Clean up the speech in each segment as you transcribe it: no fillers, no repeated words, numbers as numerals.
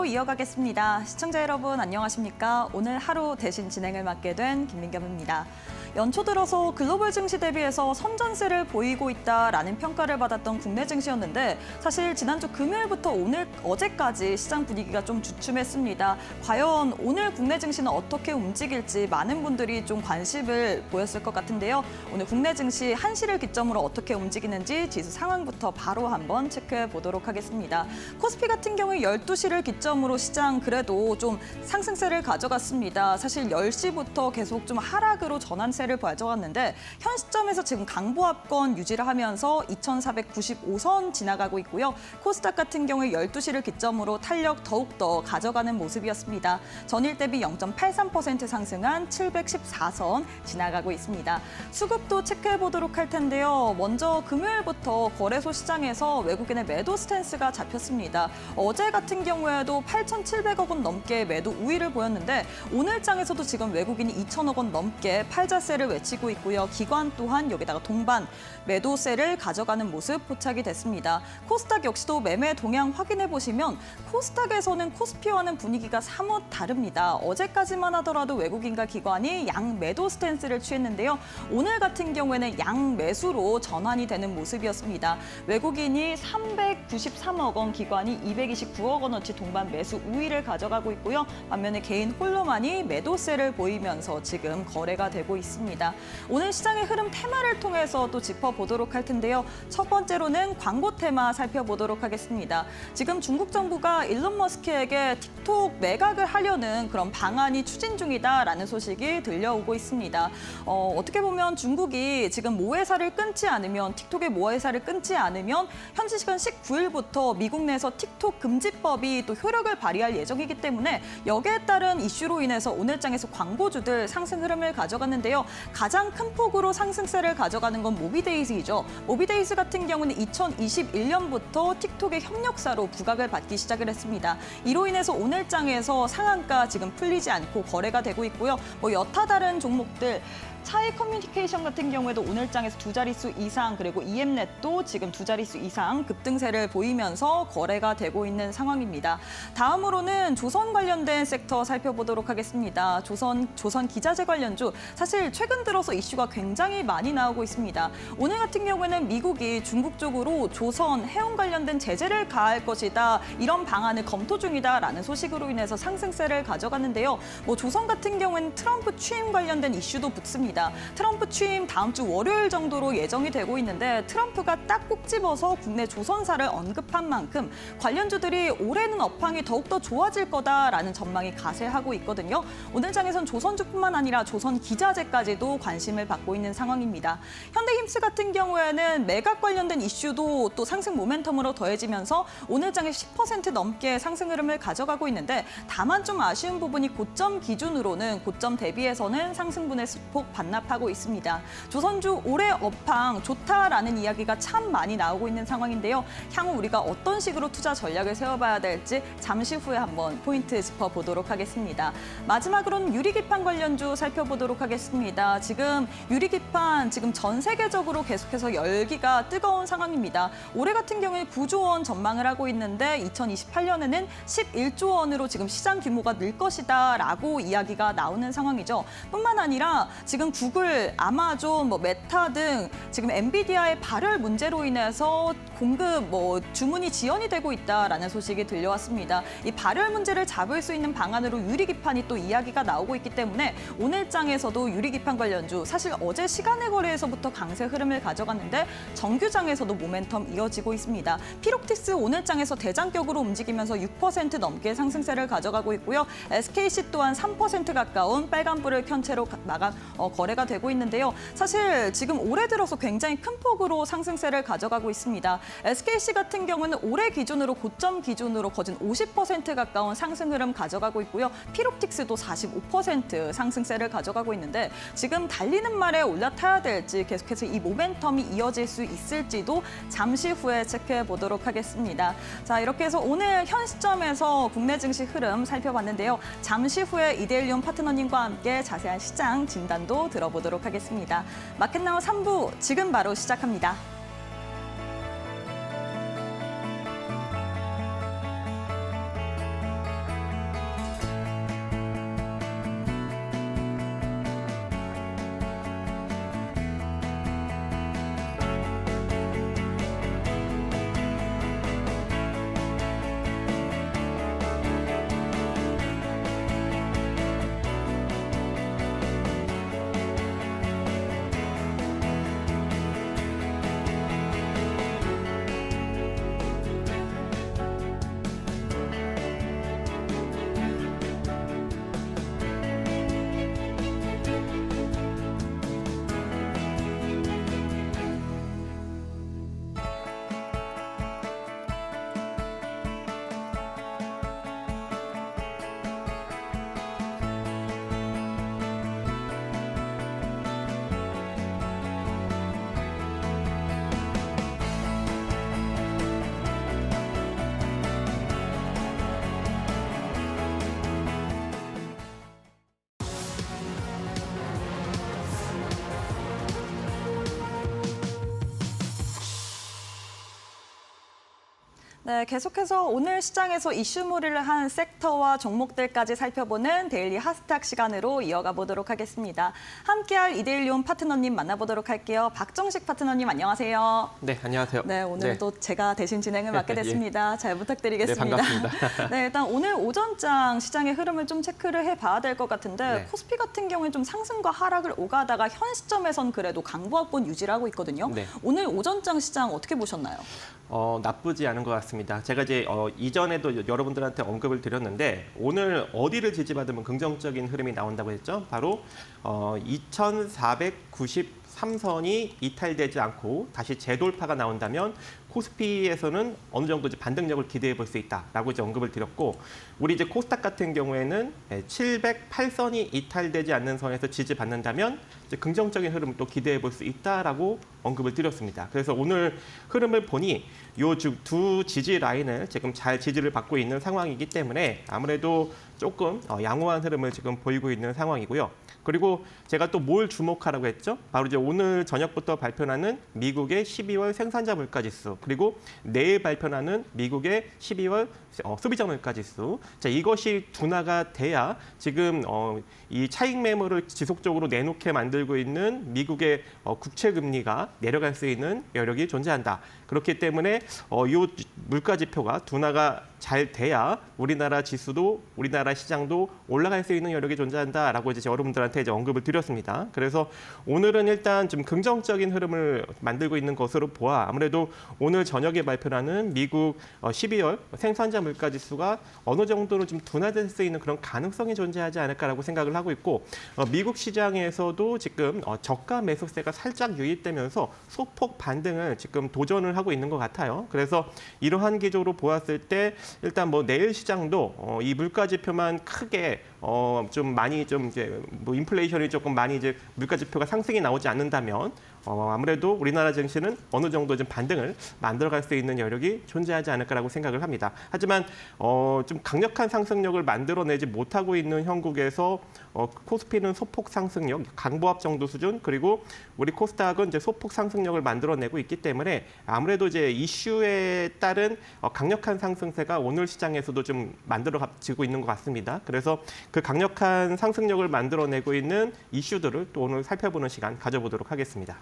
이어가겠습니다. 시청자 여러분 안녕하십니까? 오늘 하루 대신 진행을 맡게 된 김민겸입니다. 연초 들어서 글로벌 증시 대비해서 선전세를 보이고 있다라는 평가를 받았던 국내 증시였는데 사실 지난주 금요일부터 어제까지 시장 분위기가 좀 주춤했습니다. 과연 오늘 국내 증시는 어떻게 움직일지 많은 분들이 좀 관심을 보였을 것 같은데요. 오늘 국내 증시 1시를 기점으로 어떻게 움직이는지 지수 상황부터 바로 한번 체크해 보도록 하겠습니다. 코스피 같은 경우에 12시를 기점으로 시장 그래도 좀 상승세를 가져갔습니다. 사실 10시부터 계속 좀 하락으로 전환세를 가져갔는데 현 시점에서 지금 강보합권 유지를 하면서 2,495선 지나가고 있고요. 코스닥 같은 경우에 12시를 기점으로 탄력 더욱더 가져가는 모습이었습니다. 전일 대비 0.83% 상승한 714선 지나가고 있습니다. 수급도 체크해 보도록 할 텐데요. 먼저 금요일부터 거래소 시장에서 외국인의 매도 스탠스가 잡혔습니다. 어제 같은 경우에도 8,700억 원 넘게 매도 우위를 보였는데 오늘 장에서도 지금 외국인이 2,000억 원 넘게 팔자세를 외치고 있고요. 기관 또한 여기다가 동반 매도세를 가져가는 모습 포착이 됐습니다. 코스닥 역시도 매매 동향 확인해 보시면 코스닥에서는 코스피와는 분위기가 사뭇 다릅니다. 어제까지만 하더라도 외국인과 기관이 양 매도 스탠스를 취했는데요. 오늘 같은 경우에는 양 매수로 전환이 되는 모습이었습니다. 외국인이 393억 원, 기관이 229억 원어치 동반 매수 우위를 가져가고 있고요. 반면에 개인 홀로만이 매도세를 보이면서 지금 거래가 되고 있습니다. 오늘 시장의 흐름 테마를 통해서 또 짚어보도록 할 텐데요. 첫 번째로는 광고 테마 살펴보도록 하겠습니다. 지금 중국 정부가 일론 머스크에게 틱톡 매각을 하려는 그런 방안이 추진 중이다라는 소식이 들려오고 있습니다. 어떻게 보면 중국이 지금 모회사를 끊지 않으면 틱톡의 모회사를 끊지 않으면 현지 시간 19일부터 미국 내에서 틱톡 금지법이 또 효력을 발휘할 예정이기 때문에 여기에 따른 이슈로 인해서 오늘 장에서 광고주들 상승 흐름을 가져갔는데요. 가장 큰 폭으로 상승세를 가져가는 건 모비데이즈이죠. 모비데이즈 같은 경우는 2021년부터 틱톡의 협력사로 부각을 받기 시작을 했습니다. 이로 인해서 오늘 장에서 상한가 지금 풀리지 않고 거래가 되고 있고요. 여타 다른 종목들 차이 커뮤니케이션 같은 경우에도 오늘 장에서 두 자릿수 이상 그리고 EM넷도 지금 두 자릿수 이상 급등세를 보이면서 거래가 되고 있는 상황입니다. 다음으로는 조선 관련된 섹터 살펴보도록 하겠습니다. 조선 기자재 관련주 사실 최근 들어서 이슈가 굉장히 많이 나오고 있습니다. 오늘 같은 경우에는 미국이 중국 쪽으로 조선 해운 관련된 제재를 가할 것이다. 이런 방안을 검토 중이다라는 소식으로 인해서 상승세를 가져갔는데요. 조선 같은 경우에는 트럼프 취임 관련된 이슈도 붙습니다. 트럼프 취임 다음 주 월요일 정도로 예정이 되고 있는데 트럼프가 딱 꼭 집어서 국내 조선사를 언급한 만큼 관련주들이 올해는 업황이 더욱더 좋아질 거다라는 전망이 가세하고 있거든요. 오늘 장에선 조선주뿐만 아니라 조선 기자재까지도 관심을 받고 있는 상황입니다. 현대힘스 같은 경우에는 매각 관련된 이슈도 또 상승 모멘텀으로 더해지면서 오늘 장에 10% 넘게 상승 흐름을 가져가고 있는데 다만 좀 아쉬운 부분이 고점 기준으로는 고점 대비해서는 상승분의 수폭 반납하고 있습니다. 조선주 올해 업황 좋다라는 이야기가 참 많이 나오고 있는 상황인데요. 향후 우리가 어떤 식으로 투자 전략을 세워봐야 될지 잠시 후에 한번 포인트 짚어보도록 하겠습니다. 마지막으로는 유리기판 관련주 살펴보도록 하겠습니다. 지금 유리기판 지금 전 세계적으로 계속해서 열기가 뜨거운 상황입니다. 올해 같은 경우에 9조 원 전망을 하고 있는데 2028년에는 11조 원으로 지금 시장 규모가 늘 것이다라고 이야기가 나오는 상황이죠. 뿐만 아니라 지금 구글, 아마존, 메타 등 지금 엔비디아의 발열 문제로 인해서 공급, 주문이 지연이 되고 있다라는 소식이 들려왔습니다. 이 발열 문제를 잡을 수 있는 방안으로 유리기판이 또 이야기가 나오고 있기 때문에 오늘 장에서도 유리기판 관련주 사실 어제 시간의 거래에서부터 강세 흐름을 가져갔는데 정규장에서도 모멘텀 이어지고 있습니다. 피록티스 오늘 장에서 대장격으로 움직이면서 6% 넘게 상승세를 가져가고 있고요. SKC 또한 3% 가까운 빨간불을 켠 채로 거래가 되고 있는데요. 사실 지금 올해 들어서 굉장히 큰 폭으로 상승세를 가져가고 있습니다. SKC 같은 경우는 올해 기준으로 고점 기준으로 거진 50% 가까운 상승 흐름 가져가고 있고요. 피롭틱스도 45% 상승세를 가져가고 있는데 지금 달리는 말에 올라타야 될지 계속해서 이 모멘텀이 이어질 수 있을지도 잠시 후에 체크해 보도록 하겠습니다. 자, 이렇게 해서 오늘 현 시점에서 국내 증시 흐름 살펴봤는데요. 잠시 후에 이데일리온 파트너님과 함께 자세한 시장 진단도 들어보도록 하겠습니다. 마켓나우 3부 지금 바로 시작합니다. 네, 계속해서 오늘 시장에서 이슈몰이를 한 섹터와 종목들까지 살펴보는 데일리 핫스탁 시간으로 이어가 보도록 하겠습니다. 함께할 이데일리온 파트너님 만나보도록 할게요. 박정식 파트너님 안녕하세요. 네, 안녕하세요. 네, 오늘도 제가 대신 진행을 맡게 됐습니다. 잘 부탁드리겠습니다. 네, 반갑습니다. 네, 일단 오늘 오전장 시장의 흐름을 좀 체크를 해봐야 될 것 같은데 네. 코스피 같은 경우는 좀 상승과 하락을 오가다가 현 시점에선 그래도 강보합권 유지를 하고 있거든요. 네. 오늘 오전장 시장 어떻게 보셨나요? 나쁘지 않은 것 같습니다. 제가 이제 이전에도 여러분들한테 언급을 드렸는데 오늘 어디를 지지받으면 긍정적인 흐름이 나온다고 했죠? 바로 2493선이 이탈되지 않고 다시 재돌파가 나온다면 코스피에서는 어느 정도 이제 반등력을 기대해 볼 수 있다라고 이제 언급을 드렸고, 우리 이제 코스닥 같은 경우에는 708선이 이탈되지 않는 선에서 지지받는다면 이제 긍정적인 흐름을 또 기대해 볼 수 있다라고 언급을 드렸습니다. 그래서 오늘 흐름을 보니 요 두 지지 라인을 지금 잘 지지를 받고 있는 상황이기 때문에 아무래도 조금 양호한 흐름을 지금 보이고 있는 상황이고요. 그리고 제가 또 뭘 주목하라고 했죠? 바로 이제 오늘 저녁부터 발표나는 미국의 12월 생산자 물가지수, 그리고 내일 발표나는 미국의 12월 소비자 물가지수. 자, 이것이 둔화가 돼야 지금 이 차익 매물을 지속적으로 내놓게 만들고 있는 미국의 국채 금리가 내려갈 수 있는 여력이 존재한다. 그렇기 때문에 이 물가 지표가 둔화가 잘 돼야 우리나라 지수도 우리나라 시장도 올라갈 수 있는 여력이 존재한다라고 이제 여러분들한테 이제 언급을 드렸습니다. 그래서 오늘은 일단 좀 긍정적인 흐름을 만들고 있는 것으로 보아 아무래도 오늘 저녁에 발표나는 미국 12월 생산자 물가 지수가 어느 정도는 좀 둔화될 수 있는 그런 가능성이 존재하지 않을까라고 생각을 하고 있고, 미국 시장에서도 지금 저가 매수세가 살짝 유입되면서 소폭 반등을 지금 도전을 하고 있는 것 같아요. 그래서 이러한 기조로 보았을 때 일단 뭐 내일 시장도 이 물가 지표만 크게 좀 많이 좀 이제 뭐 인플레이션이 조금 많이 이제 물가 지표가 상승이 나오지 않는다면 아무래도 우리나라 증시는 어느 정도 좀 반등을 만들어갈 수 있는 여력이 존재하지 않을까라고 생각을 합니다. 하지만 좀 강력한 상승력을 만들어내지 못하고 있는 형국에서 코스피는 소폭 상승력, 강보합 정도 수준, 그리고 우리 코스닥은 이제 소폭 상승력을 만들어내고 있기 때문에 아무래도 이제 이슈에 따른 강력한 상승세가 오늘 시장에서도 좀 만들어지고 있는 것 같습니다. 그래서 그 강력한 상승력을 만들어내고 있는 이슈들을 또 오늘 살펴보는 시간 가져보도록 하겠습니다.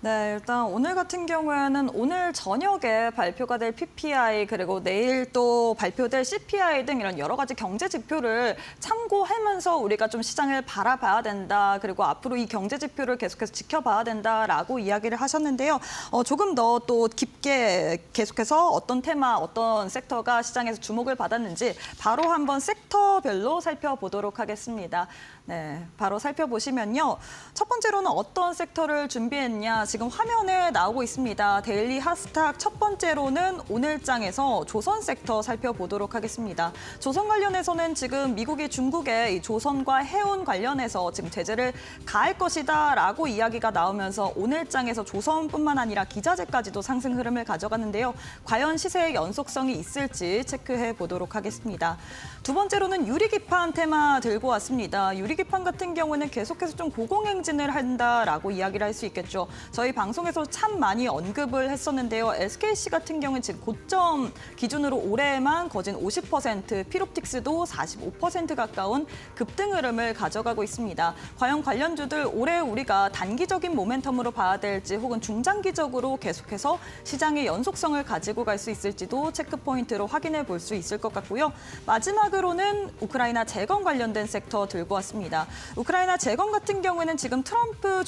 네, 일단 오늘 같은 경우에는 오늘 저녁에 발표가 될 PPI 그리고 내일 또 발표될 CPI 등 이런 여러 가지 경제 지표를 참고하면서 우리가 좀 시장을 바라봐야 된다. 그리고 앞으로 이 경제 지표를 계속해서 지켜봐야 된다라고 이야기를 하셨는데요. 조금 더 또 깊게 계속해서 어떤 테마, 어떤 섹터가 시장에서 주목을 받았는지 바로 한번 섹터별로 살펴보도록 하겠습니다. 네, 바로 살펴보시면요. 첫 번째로는 어떤 섹터를 준비했냐. 지금 화면에 나오고 있습니다. 데일리 핫스탁 첫 번째로는 오늘장에서 조선 섹터 살펴보도록 하겠습니다. 조선 관련해서는 지금 미국이 중국에 이 조선과 해운 관련해서 지금 제재를 가할 것이다라고 이야기가 나오면서 오늘장에서 조선뿐만 아니라 기자재까지도 상승 흐름을 가져갔는데요. 과연 시세의 연속성이 있을지 체크해 보도록 하겠습니다. 두 번째로는 유리기판 테마 들고 왔습니다. 유리기판 같은 경우는 계속해서 좀 고공행진을 한다라고 이야기를 할 수 있겠죠. 저희 방송에서 참 많이 언급을 했었는데요. SKC 같은 경우는 지금 고점 기준으로 올해만 거진 50%, 피롭틱스도 45% 가까운 급등 흐름을 가져가고 있습니다. 과연 관련주들 올해 우리가 단기적인 모멘텀으로 봐야 될지 혹은 중장기적으로 계속해서 시장의 연속성을 가지고 갈 수 있을지도 체크 포인트로 확인해 볼 수 있을 것 같고요. 마지막으로는 우크라이나 재건 관련된 섹터 들고 왔습니다. 우크라이나 재건 같은 경우에는 지금 트럼프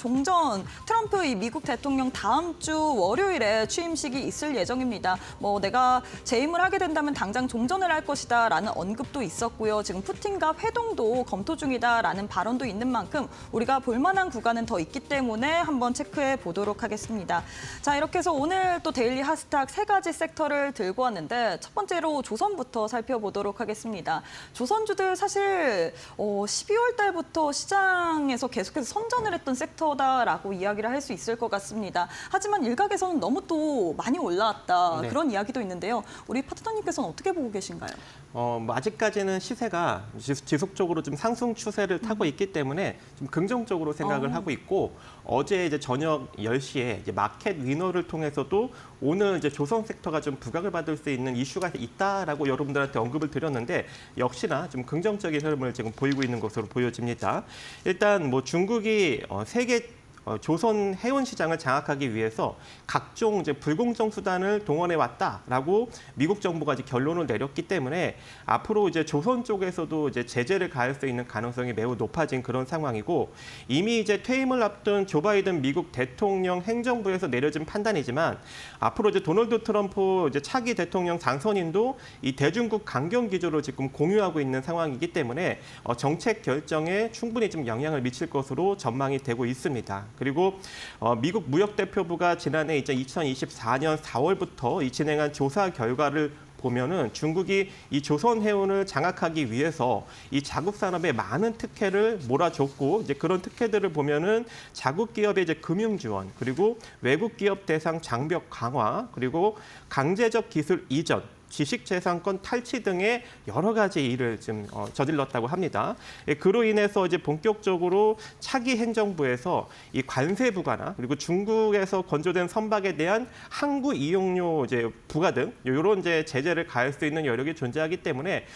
이 미국 대통령 다음 주 월요일에 취임식이 있을 예정입니다. 뭐 내가 재임을 하게 된다면 당장 종전을 할 것이다라는 언급도 있었고요. 지금 푸틴과 회동도 검토 중이다라는 발언도 있는 만큼 우리가 볼만한 구간은 더 있기 때문에 한번 체크해 보도록 하겠습니다. 자, 이렇게 해서 오늘 또 데일리 핫스탁 세 가지 섹터를 들고 왔는데 첫 번째로 순서대로 조선부터 살펴보도록 하겠습니다. 조선주들 사실 12월 달부터 시장에서 계속해서 선전을 했던 섹터다라고 이야기를 할 수 있을 것 같습니다. 하지만 일각에서는 너무 또 많이 올라왔다 네. 그런 이야기도 있는데요. 우리 파트너님께서는 어떻게 보고 계신가요? 뭐 아직까지는 시세가 지속적으로 좀 상승 추세를 타고 있기 때문에 좀 긍정적으로 생각을 하고 있고 어제 이제 저녁 10시에 이제 마켓 위너를 통해서도 오늘 이제 조선 섹터가 좀 부각을 받을 수 있는 이슈가 있다라고 여러분들한테 언급을 드렸는데 역시나 좀 긍정적인 흐름을 지금 보이고 있는 것으로 보여집니다. 일단 뭐 중국이 세계 조선 해운 시장을 장악하기 위해서 각종 이제 불공정 수단을 동원해 왔다라고 미국 정부가 이제 결론을 내렸기 때문에 앞으로 이제 조선 쪽에서도 이제 제재를 가할 수 있는 가능성이 매우 높아진 그런 상황이고 이미 이제 퇴임을 앞둔 조 바이든 미국 대통령 행정부에서 내려진 판단이지만 앞으로 이제 도널드 트럼프 이제 차기 대통령 당선인도 이 대중국 강경 기조를 지금 공유하고 있는 상황이기 때문에 정책 결정에 충분히 좀 영향을 미칠 것으로 전망이 되고 있습니다. 그리고 미국 무역대표부가 지난해 이제 2024년 4월부터 진행한 조사 결과를 보면은 중국이 이 조선 해운을 장악하기 위해서 이 자국 산업에 많은 특혜를 몰아줬고 이제 그런 특혜들을 보면은 자국 기업의 이제 금융 지원 그리고 외국 기업 대상 장벽 강화 그리고 강제적 기술 이전 지식재산권 탈취 등의 여러 가지 일을 지금 저질렀다고 합니다. 그로 인해서 이제 본격적으로 차기 행정부에서 이 관세 부과나 그리고 중국에서 건조된 선박에 대한 항구 이용료 이제 부과 등 이런 이제 제재를 가할 수 있는 여력이 존재하기 때문에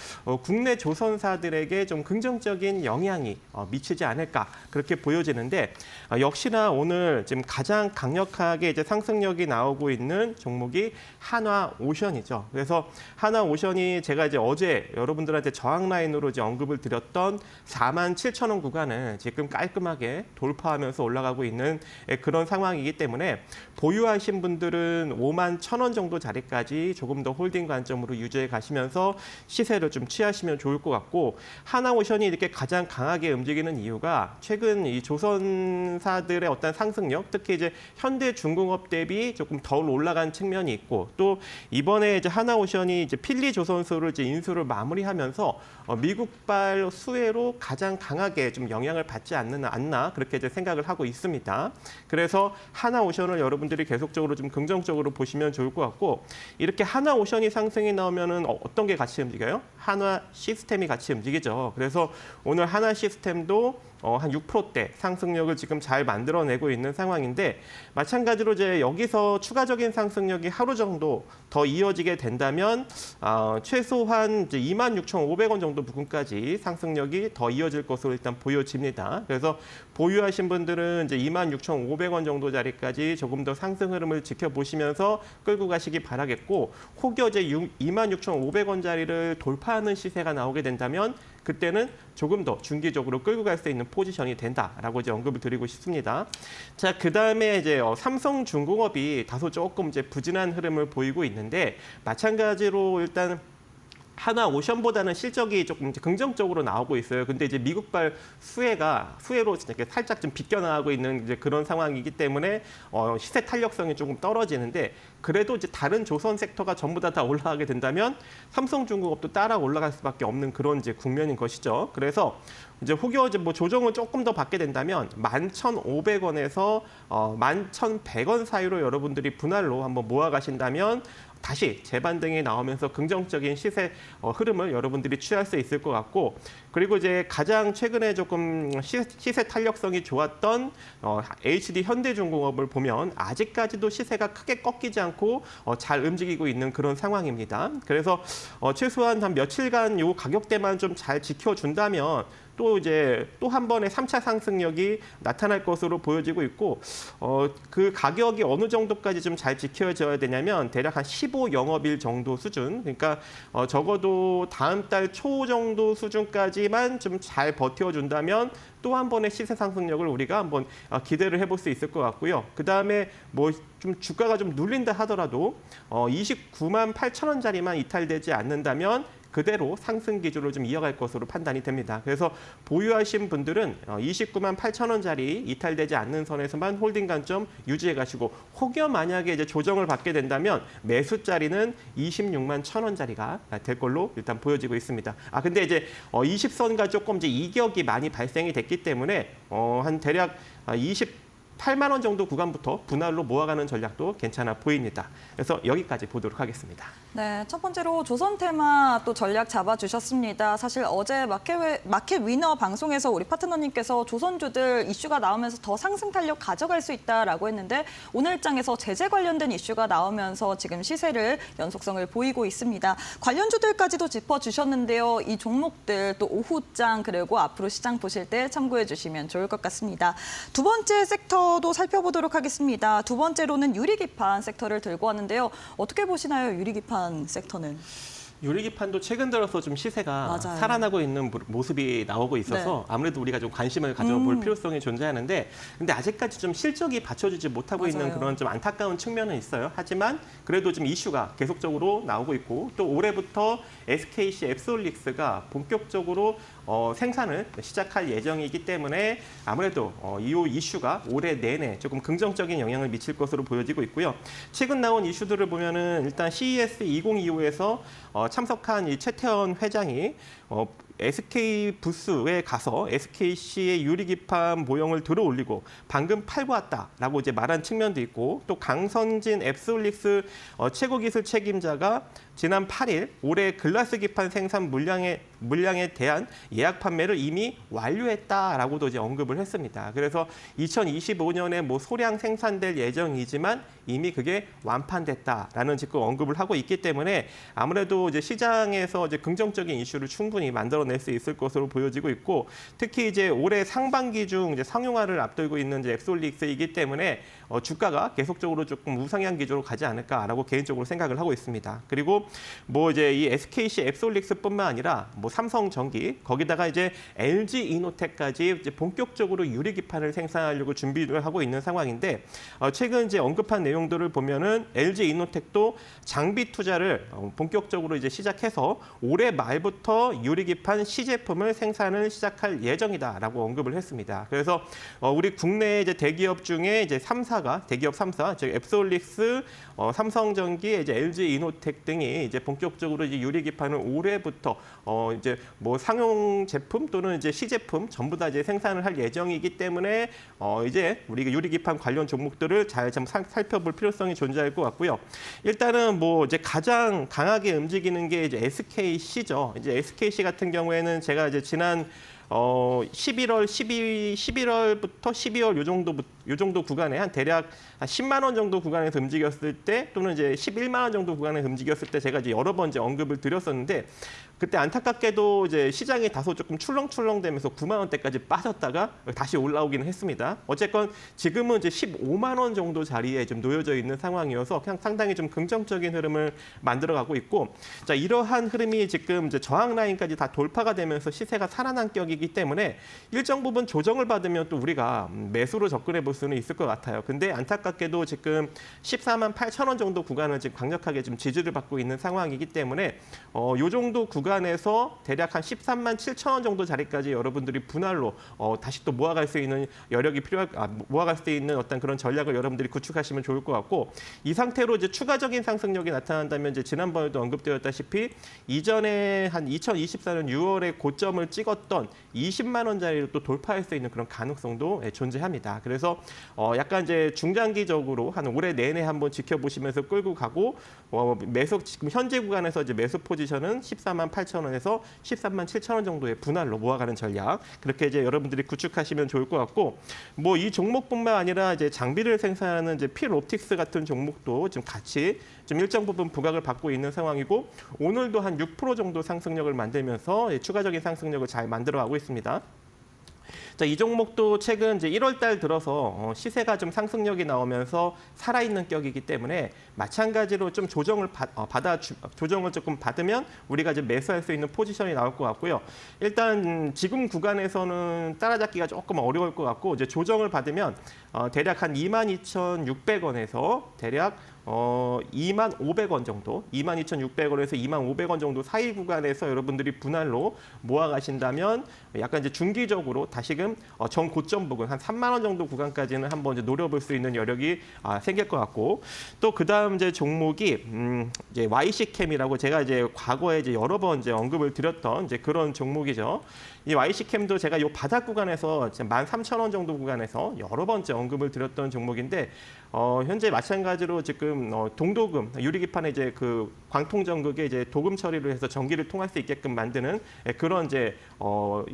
국내 조선사들에게 좀 긍정적인 영향이 미치지 않을까 그렇게 보여지는데 역시나 오늘 지금 가장 강력하게 이제 상승력이 나오고 있는 종목이 한화오션이죠. 그래서 한화오션이 제가 이제 어제 여러분들한테 저항 라인으로 이제 언급을 드렸던 47,000원 구간을 지금 깔끔하게 돌파하면서 올라가고 있는 그런 상황이기 때문에 보유하신 분들은 51,000원 정도 자리까지 조금 더 홀딩 관점으로 유지해 가시면서 시세를 좀 취하시면 좋을 것 같고 한화오션이 이렇게 가장 강하게 움직이는 이유가 최근 이 조선사들의 어떤 상승력, 특히 이제 현대중공업 대비 조금 덜 올라간 측면이 있고 또 이번에 이제 한화오션이 이제 필리조선소를 이제 인수를 마무리하면서 미국발 수혜로 가장 강하게 좀 영향을 받지 않나 그렇게 이제 생각을 하고 있습니다. 그래서 한화오션을 여러분들이 계속적으로 좀 긍정적으로 보시면 좋을 것 같고 이렇게 한화오션이 상승이 나오면은 어떤 게 같이 움직여요? 한화시스템이 같이 움직이죠. 그래서 오늘 한화시스템도 한 6%대 상승력을 지금 잘 만들어내고 있는 상황인데 마찬가지로 이제 여기서 추가적인 상승력이 하루 정도 더 이어지게 된다면 최소한 이제 26,500원 정도 부근까지 상승력이 더 이어질 것으로 일단 보여집니다. 그래서 보유하신 분들은 이제 26,500원 정도 자리까지 조금 더 상승 흐름을 지켜보시면서 끌고 가시기 바라겠고 혹여 이제 26,500원 자리를 돌파하는 시세가 나오게 된다면 그때는 조금 더 중기적으로 끌고 갈 수 있는 포지션이 된다라고 이제 언급을 드리고 싶습니다. 자, 그다음에 이제 삼성중공업이 다소 조금 이제 부진한 흐름을 보이고 있는데 마찬가지로 일단 한화오션보다는 실적이 조금 이제 긍정적으로 나오고 있어요. 근데 이제 미국발 수혜로 이렇게 살짝 좀 비껴나가고 있는 이제 그런 상황이기 때문에 시세 탄력성이 조금 떨어지는데 그래도 이제 다른 조선 섹터가 전부 다 올라가게 된다면 삼성중공업도 따라 올라갈 수밖에 없는 그런 이제 국면인 것이죠. 그래서 이제 혹여 이제 뭐 조정을 조금 더 받게 된다면 11,500원에서 11,100원 사이로 여러분들이 분할로 한번 모아 가신다면 다시 재반등이 나오면서 긍정적인 시세 흐름을 여러분들이 취할 수 있을 것 같고 그리고 이제 가장 최근에 조금 시세 탄력성이 좋았던 HD 현대중공업을 보면 아직까지도 시세가 크게 꺾이지 않고 잘 움직이고 있는 그런 상황입니다. 그래서 최소한 한 며칠간 요 가격대만 좀 잘 지켜준다면 또 한 번의 3차 상승력이 나타날 것으로 보여지고 있고 그 가격이 어느 정도까지 좀 잘 지켜져야 되냐면 대략 한 15 영업일 정도 수준 그러니까 적어도 다음 달 초 정도 수준까지만 좀 잘 버텨준다면 또 한 번의 시세 상승력을 우리가 한번 기대를 해볼 수 있을 것 같고요. 그 다음에 뭐 좀 주가가 좀 눌린다 하더라도 29만 8천 원짜리만 이탈되지 않는다면 그대로 상승 기조를 좀 이어갈 것으로 판단이 됩니다. 그래서 보유하신 분들은 29만 8천 원짜리 이탈되지 않는 선에서만 홀딩 관점 유지해 가시고 혹여 만약에 이제 조정을 받게 된다면 매수 자리는 26만 1천 원짜리가 될 걸로 일단 보여지고 있습니다. 근데 이제 20선과 조금 이제 이격이 많이 발생이 됐기 때문에 한 대략 28만 원 정도 구간부터 분할로 모아가는 전략도 괜찮아 보입니다. 그래서 여기까지 보도록 하겠습니다. 네, 첫 번째로 조선 테마 또 전략 잡아주셨습니다. 사실 어제 마켓 위너 방송에서 우리 파트너님께서 조선주들 이슈가 나오면서 더 상승 탄력 가져갈 수 있다라고 했는데 오늘 장에서 제재 관련된 이슈가 나오면서 지금 시세를 연속성을 보이고 있습니다. 관련주들까지도 짚어주셨는데요. 이 종목들 또 오후장 그리고 앞으로 시장 보실 때 참고해 주시면 좋을 것 같습니다. 두 번째 섹터도 살펴보도록 하겠습니다. 두 번째로는 유리기판 섹터를 들고 왔는데요. 어떻게 보시나요, 유리기판 섹터는? 유리기판도 최근 들어서 좀 시세가 맞아요. 살아나고 있는 모습이 나오고 있어서 아무래도 우리가 좀 관심을 가져볼 필요성이 존재하는데 근데 아직까지 좀 실적이 받쳐주지 못하고 있는 맞아요. 그런 좀 안타까운 측면은 있어요. 하지만 그래도 좀 이슈가 계속적으로 나오고 있고 또 올해부터 SKC 앱솔릭스가 본격적으로 생산을 시작할 예정이기 때문에 아무래도 이 이슈가 올해 내내 조금 긍정적인 영향을 미칠 것으로 보여지고 있고요. 최근 나온 이슈들을 보면은 일단 CES 2025에서 참석한 이 최태원 회장이 SK 부스에 가서 SKC의 유리기판 모형을 들어올리고 방금 팔고 왔다라고 이제 말한 측면도 있고 또 강선진 앱솔릭스 최고기술 책임자가 지난 8일 올해 글라스 기판 생산 물량에 대한 예약 판매를 이미 완료했다라고도 이제 언급을 했습니다. 그래서 2025년에 뭐 소량 생산될 예정이지만 이미 그게 완판됐다라는 지금 언급을 하고 있기 때문에 아무래도 이제 시장에서 이제 긍정적인 이슈를 충분히 만들어낼 수 있을 것으로 보여지고 있고 특히 이제 올해 상반기 중 이제 상용화를 앞두고 있는 이제 앱솔릭스이기 때문에 주가가 계속적으로 조금 우상향 기조로 가지 않을까라고 개인적으로 생각을 하고 있습니다. 그리고 뭐 이제 이 SKC 앱솔릭스뿐만 아니라 뭐 삼성전기 거기다가 이제 LG 이노텍까지 이제 본격적으로 유리기판을 생산하려고 준비를 하고 있는 상황인데 최근 이제 언급한 내용들을 보면은 LG 이노텍도 장비 투자를 본격적으로 이제 시작해서 올해 말부터 유리기판 시제품을 생산을 시작할 예정이다라고 언급을 했습니다. 그래서 우리 국내 이제 대기업 중에 이제 3사가 대기업 3사 즉 앱솔릭스, 삼성전기, 이제 LG 이노텍 등이 이제 본격적으로 이제 유리기판을 올해부터 이제 뭐 상용 제품 또는 이제 시제품 전부 다 이제 생산을 할 예정이기 때문에 이제 우리가 유리기판 관련 종목들을 잘 좀 살펴볼 필요성이 존재할 것 같고요. 일단은 뭐 이제 가장 강하게 움직이는 게 이제 SKC죠. 이제 SKC 같은 경우에는 제가 이제 지난 11월부터 12월 요 정도 구간에 한 대략 한 10만 원 정도 구간에서 움직였을 때 또는 이제 11만 원 정도 구간에서 움직였을 때 제가 이제 여러 번 이제 언급을 드렸었는데 그때 안타깝게도 이제 시장이 다소 조금 출렁출렁되면서 9만 원대까지 빠졌다가 다시 올라오기는 했습니다. 어쨌건 지금은 이제 15만 원 정도 자리에 좀 놓여져 있는 상황이어서 그냥 상당히 좀 긍정적인 흐름을 만들어가고 있고, 자 이러한 흐름이 지금 이제 저항 라인까지 다 돌파가 되면서 시세가 살아난 격이기 때문에 일정 부분 조정을 받으면 또 우리가 매수로 접근해 볼 수는 있을 것 같아요. 근데 안타깝게도 지금 14만 8천 원 정도 구간을 지금 강력하게 좀 지지를 받고 있는 상황이기 때문에 요 정도 구간에서 대략 한 13만 7천 원 정도 자리까지 여러분들이 분할로 다시 또 모아갈 수 있는 여력이 모아갈 수 있는 어떤 그런 전략을 여러분들이 구축하시면 좋을 것 같고, 이 상태로 이제 추가적인 상승력이 나타난다면 이제 지난번에도 언급되었다시피 이전에 한 2024년 6월에 고점을 찍었던 20만 원짜리로 또 돌파할 수 있는 그런 가능성도 존재합니다. 그래서 약간 이제 중장기적으로 한 올해 내내 한번 지켜보시면서 끌고 가고 매수 지금 현재 구간에서 이제 매수 포지션은 14만 8천 원에서 13만 7천 원 정도의 분할로 모아가는 전략, 그렇게 이제 여러분들이 구축하시면 좋을 것 같고, 뭐 이 종목뿐만 아니라 이제 장비를 생산하는 이제 필옵틱스 같은 종목도 지금 같이 좀 일정 부분 부각을 받고 있는 상황이고, 오늘도 한 6% 정도 상승력을 만들면서 추가적인 상승력을 잘 만들어가고 있습니다. 자, 이 종목도 최근 이제 1월 달 들어서 시세가 좀 상승력이 나오면서 살아있는 격이기 때문에 마찬가지로 좀 조정을 조정을 조금 받으면 우리가 이제 매수할 수 있는 포지션이 나올 것 같고요. 일단 지금 구간에서는 따라잡기가 조금 어려울 것 같고, 이제 조정을 받으면 대략 한 22,600원에서 대략 22,500원 정도, 22,600원에서 25,500원 정도 사이 구간에서 여러분들이 분할로 모아가신다면 약간 이제 중기적으로 다시금 정고점 부근 한 3만 원 정도 구간까지는 한번 이제 노려볼 수 있는 여력이 생길 것 같고, 또 그다음 이제 종목이 이제 YC캠이라고 제가 이제 과거에 이제 여러 번 이제 언급을 드렸던 이제 그런 종목이죠. 이 YC캠도 제가 이 바닥 구간에서 13,000원 정도 구간에서 여러 번째 언급을 드렸던 종목인데, 현재 마찬가지로 지금 동도금 유리기판에 이제 그 광통전극에 이제 도금 처리를 해서 전기를 통할 수 있게끔 만드는 그런 이제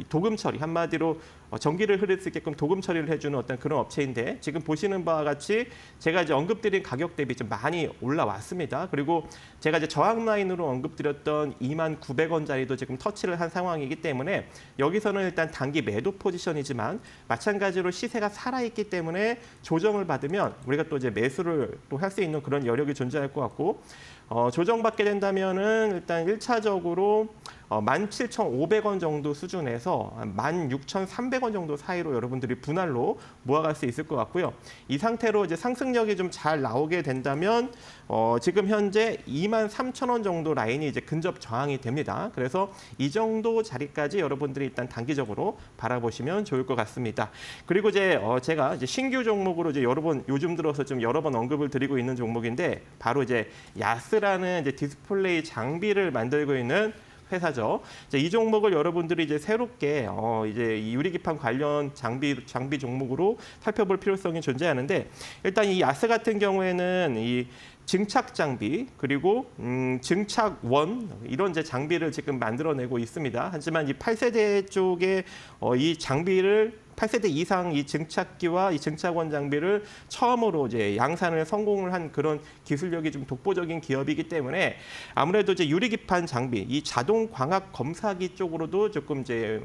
도금 처리, 한마디로 전기를 흐를 수 있게끔 도금 처리를 해주는 어떤 그런 업체인데, 지금 보시는 바와 같이 제가 이제 언급드린 가격 대비 좀 많이 올라왔습니다. 그리고 제가 이제 저항 라인으로 언급드렸던 29,900원짜리도 지금 터치를 한 상황이기 때문에 여기서는 일단 단기 매도 포지션이지만 마찬가지로 시세가 살아있기 때문에 조정을 받으면 우리가 또 이제 매수를 또 할 수 있는 그런 여력이 존재할 것 같고, 조정받게 된다면은 일단 1차적으로 17,500원 정도 수준에서 16,300원 정도 사이로 여러분들이 분할로 모아갈 수 있을 것 같고요. 이 상태로 이제 상승력이 좀 잘 나오게 된다면 지금 현재 23,000원 정도 라인이 이제 근접 저항이 됩니다. 그래서 이 정도 자리까지 여러분들이 일단 단기적으로 바라보시면 좋을 것 같습니다. 그리고 이제 제가 이제 신규 종목으로 이제 요즘 들어서 좀 여러 번 언급을 드리고 있는 종목인데, 바로 이제 야스라는 이제 디스플레이 장비를 만들고 있는 회사죠. 이 종목을 여러분들이 이제 새롭게 이제 이 유리기판 관련 장비 종목으로 살펴볼 필요성이 존재하는데, 일단 이 야스 같은 경우에는 이 증착 장비 그리고 증착원 이런 이제 장비를 지금 만들어내고 있습니다. 하지만 이 8세대 쪽에 이 장비를 8세대 이상 이 증착기와 이 증착원 장비를 처음으로 이제 양산을 성공을 한 그런 기술력이 좀 독보적인 기업이기 때문에 아무래도 이제 유리기판 장비, 이 자동 광학 검사기 쪽으로도 조금 이제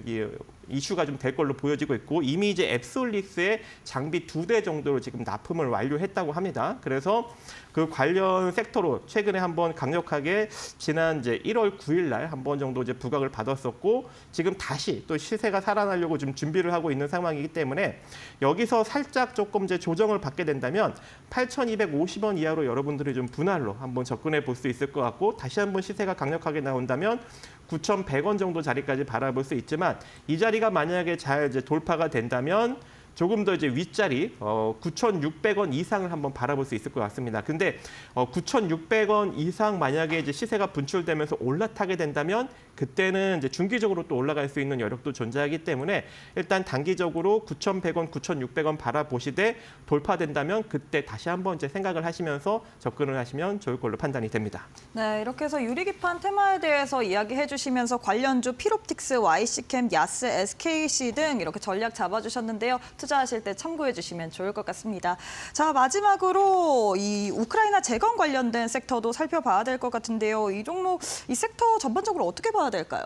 이슈가 좀 될 걸로 보여지고 있고, 이미 이제 앱솔릭스의 장비 2대 정도로 지금 납품을 완료했다고 합니다. 그래서 그 관련 섹터로 최근에 한번 강력하게 지난 이제 1월 9일 날 한 번 정도 이제 부각을 받았었고, 지금 다시 또 시세가 살아나려고 좀 준비를 하고 있는 상황이기 때문에 여기서 살짝 조금 이제 조정을 받게 된다면 8,250원 이하로 여러분들이 좀 분할로 한번 접근해 볼 수 있을 것 같고, 다시 한번 시세가 강력하게 나온다면 9,100원 정도 자리까지 바라볼 수 있지만, 이 자리가 만약에 잘 이제 돌파가 된다면 조금 더 이제 윗자리 9,600원 이상을 한번 바라볼 수 있을 것 같습니다. 근데 9,600원 이상 만약에 이제 시세가 분출되면서 올라타게 된다면 그때는 이제 중기적으로 또 올라갈 수 있는 여력도 존재하기 때문에 일단 단기적으로 9,100원, 9,600원 바라보시되 돌파된다면 그때 다시 한번 이제 생각을 하시면서 접근을 하시면 좋을 걸로 판단이 됩니다. 네, 이렇게 해서 유리기판 테마에 대해서 이야기해 주시면서 관련주 피롭틱스, YC캠, 야스, SKC 등 이렇게 전략 잡아주셨는데요. 투자하실 때 참고해 주시면 좋을 것 같습니다. 자, 마지막으로 이 우크라이나 재건 관련된 섹터도 살펴봐야 될 것 같은데요. 이 종목, 이 섹터 전반적으로 어떻게 봐야 될까요?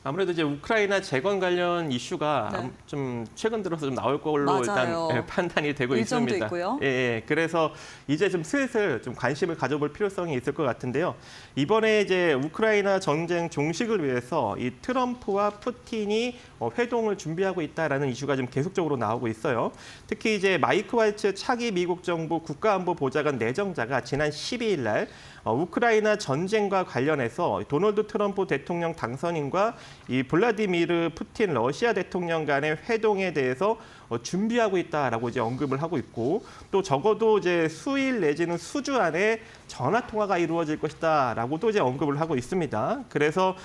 아무래도 이제 우크라이나 재건 관련 이슈가 네. 좀 최근 들어서 좀 나올 걸로 맞아요. 일단 판단이 되고 일정도 있습니다. 있고요. 예, 그래서 이제 좀 슬슬 좀 관심을 가져볼 필요성이 있을 것 같은데요. 이번에 이제 우크라이나 전쟁 종식을 위해서 이 트럼프와 푸틴이 회동을 준비하고 있다라는 이슈가 좀 계속적으로 나오고 있어요. 특히 이제 마이크 왈츠 차기 미국 정부 국가안보보좌관 내정자가 지난 12일 날 우크라이나 전쟁과 관련해서 도널드 트럼프 대통령 당선인과 이 블라디미르 푸틴 러시아 대통령 간의 회동에 대해서 준비하고 있다라고 이제 언급을 하고 있고, 또 적어도 이제 수일 내지는 수주 안에 전화 통화가 이루어질 것이다라고도 이제 언급을 하고 있습니다. 그래서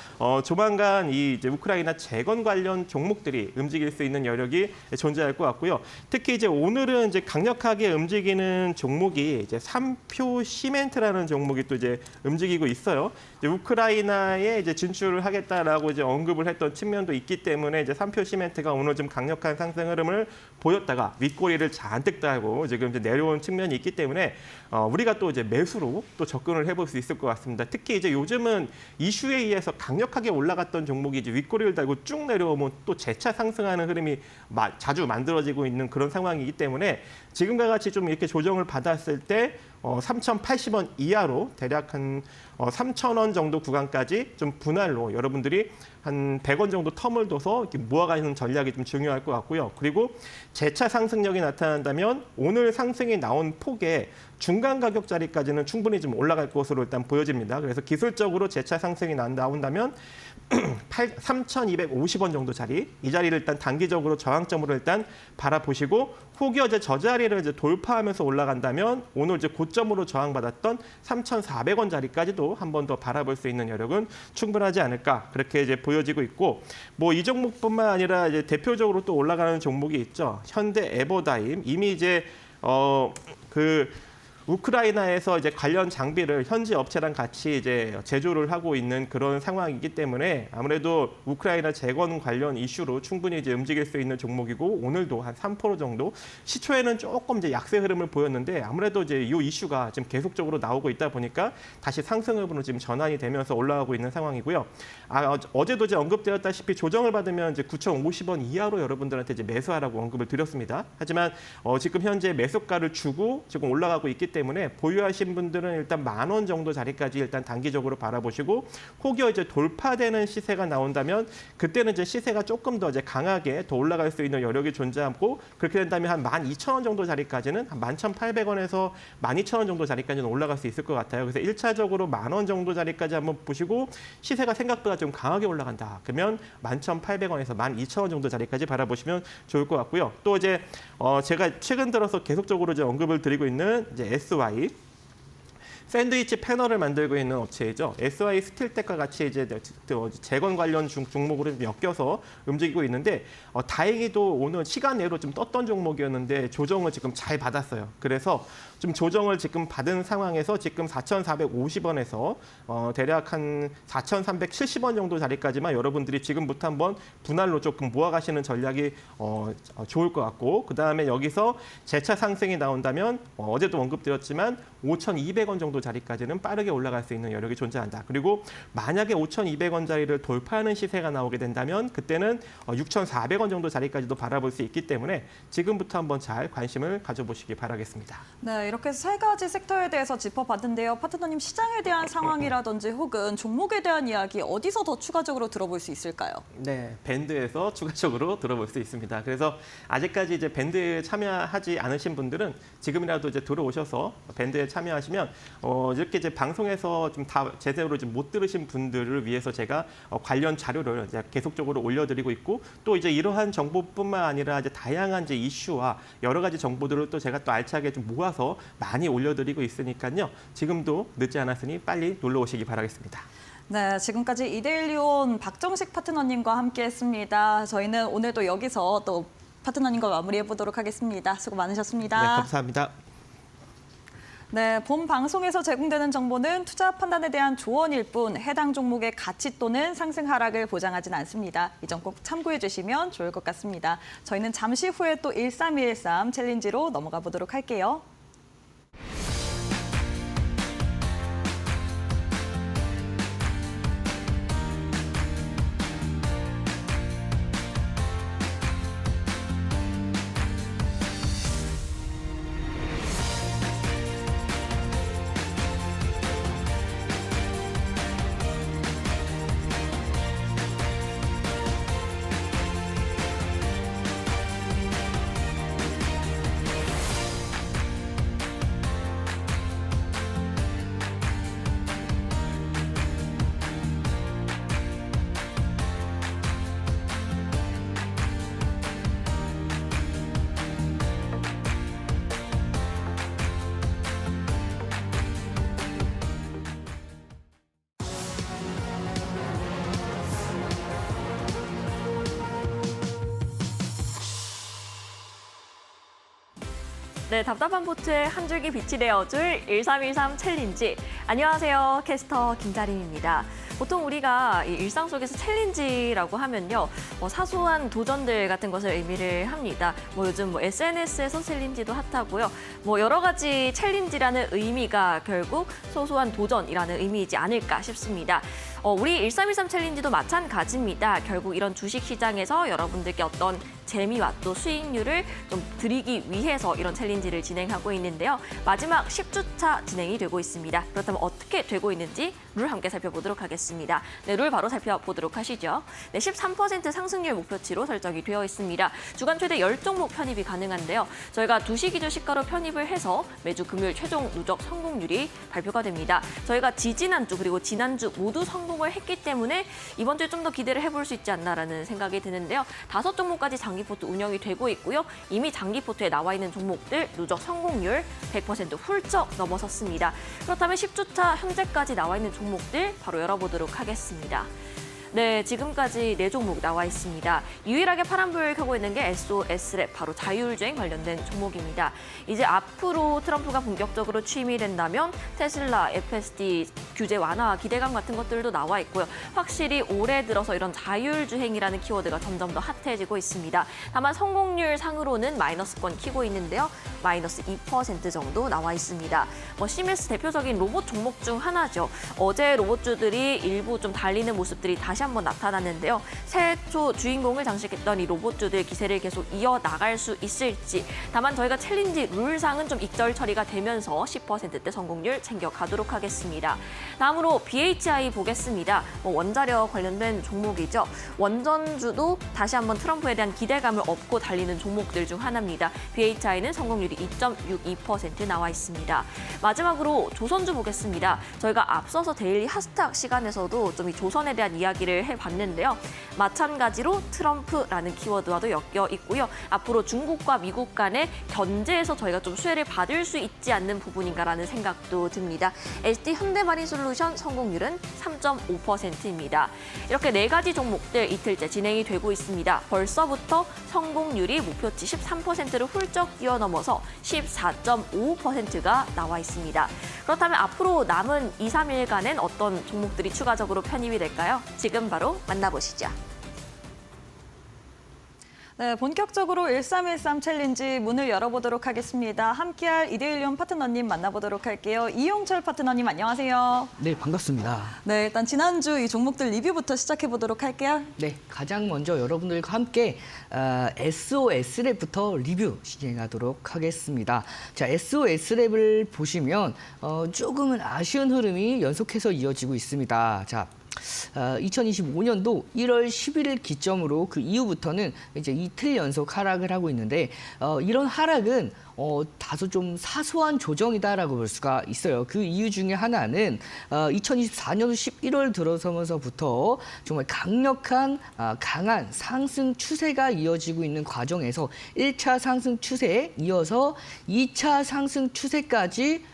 조만간 이 이제 우크라이나 재건 관련 종목들이 움직일 수 있는 여력이 존재할 것 같고요. 특히 이제 오늘은 이제 강력하게 움직이는 종목이 이제 삼표 시멘트라는 종목이 또 이제 움직이고 있어요. 이제 우크라이나에 이제 진출을 하겠다라고 이제 언급을 했던 측면도 있기 때문에 이제 삼표 시멘트가 오늘 좀 강력한 상승 흐름을 보였다가 윗꼬리를 잔뜩 달고 지금 이제 내려온 측면이 있기 때문에 우리가 또 이제 매수로 또 접근을 해볼 수 있을 것 같습니다. 특히 이제 요즘은 이슈에 의해서 강력하게 올라갔던 종목이 이제 윗꼬리를 달고 쭉 내려오면 또 재차 상승하는 흐름이 자주 만들어지고 있는 그런 상황이기 때문에 지금과 같이 좀 이렇게 조정을 받았을 때 3,080원 이하로 대략 한 3,000원 정도 구간까지 좀 분할로 여러분들이 한 100원 정도 텀을 둬서 이렇게 모아가는 전략이 좀 중요할 것 같고요. 그리고 재차 상승력이 나타난다면 오늘 상승이 나온 폭에 중간 가격 자리까지는 충분히 좀 올라갈 것으로 일단 보여집니다. 그래서 기술적으로 재차 상승이 나온다면 3,250원 정도 자리, 이 자리를 일단 단기적으로 저항점으로 일단 바라보시고 혹여 이제 저 자리를 이제 돌파하면서 올라간다면 오늘 이제 고점으로 저항받았던 3,400원 자리까지도 한 번 더 바라볼 수 있는 여력은 충분하지 않을까 그렇게 이제 보여지고 있고 뭐 이 종목뿐만 아니라 이제 대표적으로 또 올라가는 종목이 있죠. 현대 에버다임 이미 이제 우크라이나에서 이제 관련 장비를 현지 업체랑 같이 이제 제조를 하고 있는 그런 상황이기 때문에 아무래도 우크라이나 재건 관련 이슈로 충분히 이제 움직일 수 있는 종목이고 오늘도 한 3% 정도 시초에는 조금 이제 약세 흐름을 보였는데 아무래도 이제 이 이슈가 지금 계속적으로 나오고 있다 보니까 다시 상승으로 지금 전환이 되면서 올라가고 있는 상황이고요. 어제도 이제 언급되었다시피 조정을 받으면 이제 9,050원 이하로 여러분들한테 이제 매수하라고 언급을 드렸습니다. 하지만 지금 현재 매수가를 주고 지금 올라가고 있기 때문에 보유하신 분들은 일단 10,000원 정도 자리까지 일단 단기적으로 바라보시고 혹여 이제 돌파되는 시세가 나온다면 그때는 이제 시세가 조금 더 이제 강하게 더 올라갈 수 있는 여력이 존재하고 그렇게 된다면 한 12,000원 정도 자리까지는 한 11,800원에서 12,000원 정도 자리까지는 올라갈 수 있을 것 같아요. 그래서 1차적으로 10,000원 정도 자리까지 한번 보시고 시세가 생각보다 좀 강하게 올라간다. 그러면 11,800원에서 12,000원 정도 자리까지 바라보시면 좋을 것 같고요. 또 이제 제가 최근 들어서 계속적으로 이제 언급을 드리고 있는 이제 SY 샌드위치 패널을 만들고 있는 업체이죠. SY 스틸텍과 같이 이제 재건 관련 종목으로 엮여서 움직이고 있는데 다행히도 오늘 시간 내로 좀 떴던 종목이었는데 조정을 지금 잘 받았어요. 그래서 좀 조정을 지금 받은 상황에서 지금 4,450원에서 대략 한 4,370원 정도 자리까지만 여러분들이 지금부터 한번 분할로 조금 모아가시는 전략이 좋을 것 같고 그다음에 여기서 재차 상승이 나온다면 어제도 언급드렸지만 5,200원 정도 자리까지는 빠르게 올라갈 수 있는 여력이 존재한다. 그리고 만약에 5,200원 자리를 돌파하는 시세가 나오게 된다면 그때는 6,400원 정도 자리까지도 바라볼 수 있기 때문에 지금부터 한번 잘 관심을 가져보시기 바라겠습니다. 네, 이렇게 해서 세 가지 섹터에 대해서 짚어봤는데요. 파트너님 시장에 대한 상황이라든지 혹은 종목에 대한 이야기 어디서 더 추가적으로 들어볼 수 있을까요? 네, 밴드에서 추가적으로 들어볼 수 있습니다. 그래서 아직까지 이제 밴드에 참여하지 않으신 분들은 지금이라도 이제 들어오셔서 밴드에 참여하시면 이렇게 이제 방송에서 좀 다 제대로 좀 못 들으신 분들을 위해서 제가 관련 자료를 이제 계속적으로 올려드리고 있고 또 이제 이러한 정보뿐만 아니라 이제 다양한 이제 이슈와 여러 가지 정보들을 또 제가 또 알차게 좀 모아서 많이 올려드리고 있으니까요. 지금도 늦지 않았으니 빨리 놀러 오시기 바라겠습니다. 네, 지금까지 이데일리온 박정식 파트너님과 함께했습니다. 저희는 오늘도 여기서 또 파트너님과 마무리해 보도록 하겠습니다. 수고 많으셨습니다. 네, 감사합니다. 네, 본 방송에서 제공되는 정보는 투자 판단에 대한 조언일 뿐 해당 종목의 가치 또는 상승 하락을 보장하진 않습니다. 이 점 꼭 참고해 주시면 좋을 것 같습니다. 저희는 잠시 후에 또 1313 챌린지로 넘어가 보도록 할게요. 네, 답답한 보트에 한 줄기 빛이 되어줄 1313 챌린지. 안녕하세요, 캐스터 김다림입니다. 보통 우리가 이 일상 속에서 챌린지라고 하면요, 사소한 도전들 같은 것을 의미를 합니다. 요즘 SNS에서 챌린지도 핫하고요. 여러 가지 챌린지라는 의미가 결국 소소한 도전이라는 의미이지 않을까 싶습니다. 우리 1313 챌린지도 마찬가지입니다. 결국 이런 주식 시장에서 여러분들께 어떤 재미와 또 수익률을 좀 드리기 위해서 이런 챌린지를 진행하고 있는데요. 마지막 10주차 진행이 되고 있습니다. 그렇다면 어떻게 되고 있는지 룰 함께 살펴보도록 하겠습니다. 네, 룰 바로 살펴보도록 하시죠. 네, 13% 상승률 목표치로 설정이 되어 있습니다. 주간 최대 10종목 편입이 가능한데요. 저희가 2시 기준 시가로 편입을 해서 매주 금요일 최종 누적 성공률이 발표가 됩니다. 저희가 지지난주 그리고 지난주 모두 성공을 했기 때문에 이번 주에 좀 더 기대를 해볼 수 있지 않나라는 생각이 드는데요. 5종목까지 장기 포트 운영이 되고 있고요. 이미 장기 포트에 나와 있는 종목들 누적 성공률 100% 훌쩍 넘어섰습니다. 그렇다면 10주차 현재까지 나와 있는 종목들 바로 열어보도록 하겠습니다. 네, 지금까지 4종목 나와 있습니다. 유일하게 파란불 켜고 있는 게 SOS랩, 바로 자율주행 관련된 종목입니다. 이제 앞으로 트럼프가 본격적으로 취임이 된다면 테슬라, FSD 규제 완화 기대감 같은 것들도 나와 있고요. 확실히 올해 들어서 이런 자율주행이라는 키워드가 점점 더 핫해지고 있습니다. 다만 성공률 상으로는 마이너스권 키고 있는데요. 마이너스 2% 정도 나와 있습니다. 시메스 대표적인 로봇 종목 중 하나죠. 어제 로봇주들이 일부 좀 달리는 모습들이 다시 한번 나타났는데요. 새해 초 주인공을 장식했던 이 로봇주들 기세를 계속 이어나갈 수 있을지. 다만 저희가 챌린지 룰상은 좀 익절 처리가 되면서 10%대 성공률 챙겨가도록 하겠습니다. 다음으로 BHI 보겠습니다. 원자력 관련된 종목이죠. 원전주도 다시 한번 트럼프에 대한 기대감을 업고 달리는 종목들 중 하나입니다. BHI는 성공률이 2.62% 나와 있습니다. 마지막으로 조선주 보겠습니다. 저희가 앞서서 데일리 핫스탁 시간에서도 좀 이 조선에 대한 이야기를 해봤는데요. 마찬가지로 트럼프라는 키워드와도 엮여 있고요. 앞으로 중국과 미국 간의 견제에서 저희가 좀 수혜를 받을 수 있지 않는 부분인가라는 생각도 듭니다. ST 현대마린솔루션 성공률은 3.5%입니다. 이렇게 4가지 종목들 이틀째 진행이 되고 있습니다. 벌써부터 성공률이 목표치 13%를 훌쩍 뛰어넘어서 14.5%가 나와 있습니다. 그렇다면 앞으로 남은 2, 3일간은 어떤 종목들이 추가적으로 편입이 될까요? 지금 바로 만나보시죠. 네, 본격적으로 1313 챌린지 문을 열어보도록 하겠습니다. 함께할 이데일리온 파트너님 만나보도록 할게요. 이용철 파트너님 안녕하세요. 네, 반갑습니다. 네, 일단 지난주 이 종목들 리뷰부터 시작해보도록 할게요. 네, 가장 먼저 여러분들과 함께 SOS랩부터 리뷰 진행하도록 하겠습니다. 자, SOS랩을 보시면 조금은 아쉬운 흐름이 연속해서 이어지고 있습니다. 자, 2025년도 1월 11일 기점으로 그 이후부터는 이제 이틀 연속 하락을 하고 있는데 이런 하락은 다소 좀 사소한 조정이다라고 볼 수가 있어요. 그 이유 중에 하나는 2024년도 11월 들어서면서부터 정말 강력한 강한 상승 추세가 이어지고 있는 과정에서 1차 상승 추세에 이어서 2차 상승 추세까지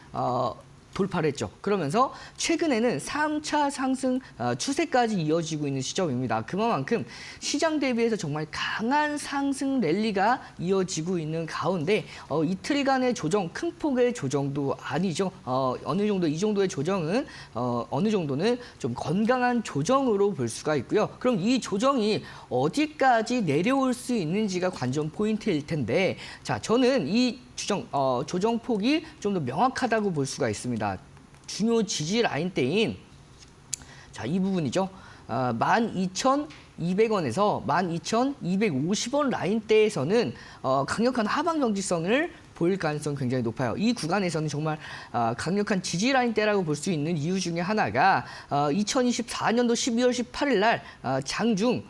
돌파를 했죠. 그러면서 최근에는 3차 상승 추세까지 이어지고 있는 시점입니다. 그만큼 시장 대비해서 정말 강한 상승 랠리가 이어지고 있는 가운데 이틀간의 조정, 큰 폭의 조정도 아니죠. 어느 정도 이 정도의 조정은 어느 정도는 좀 건강한 조정으로 볼 수가 있고요. 그럼 이 조정이 어디까지 내려올 수 있는지가 관전 포인트일 텐데, 자, 저는 이 조정폭이 좀 더 명확하다고 볼 수가 있습니다. 중요 지지 라인대인 자, 이 부분이죠. 12,200원에서 12,250원 라인대에서는 강력한 하방 정지성을 보일 가능성이 굉장히 높아요. 이 구간에서는 정말 강력한 지지 라인대라고 볼 수 있는 이유 중에 하나가 2024년도 12월 18일 날 장중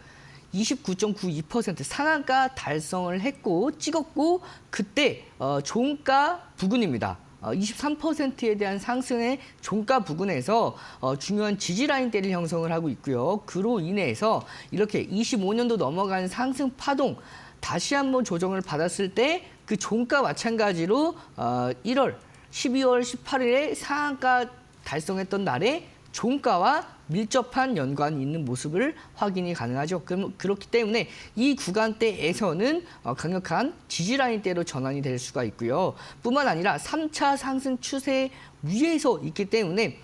29.92% 상한가 달성을 했고 찍었고, 그때 종가 부근입니다. 23%에 대한 상승의 종가 부근에서 중요한 지지 라인대를 형성을 하고 있고요. 그로 인해서 이렇게 25년도 넘어간 상승 파동 다시 한번 조정을 받았을 때 그 종가 마찬가지로 12월 18일에 상한가 달성했던 날에 종가와 밀접한 연관이 있는 모습을 확인이 가능하죠. 그렇기 때문에 이 구간대에서는 강력한 지지라인대로 전환이 될 수가 있고요. 뿐만 아니라 3차 상승 추세 위에서 있기 때문에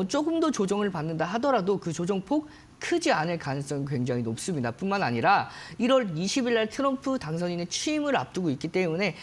조금 더 조정을 받는다 하더라도 그 조정폭 크지 않을 가능성이 굉장히 높습니다. 뿐만 아니라 1월 20일 날 트럼프 당선인의 취임을 앞두고 있기 때문에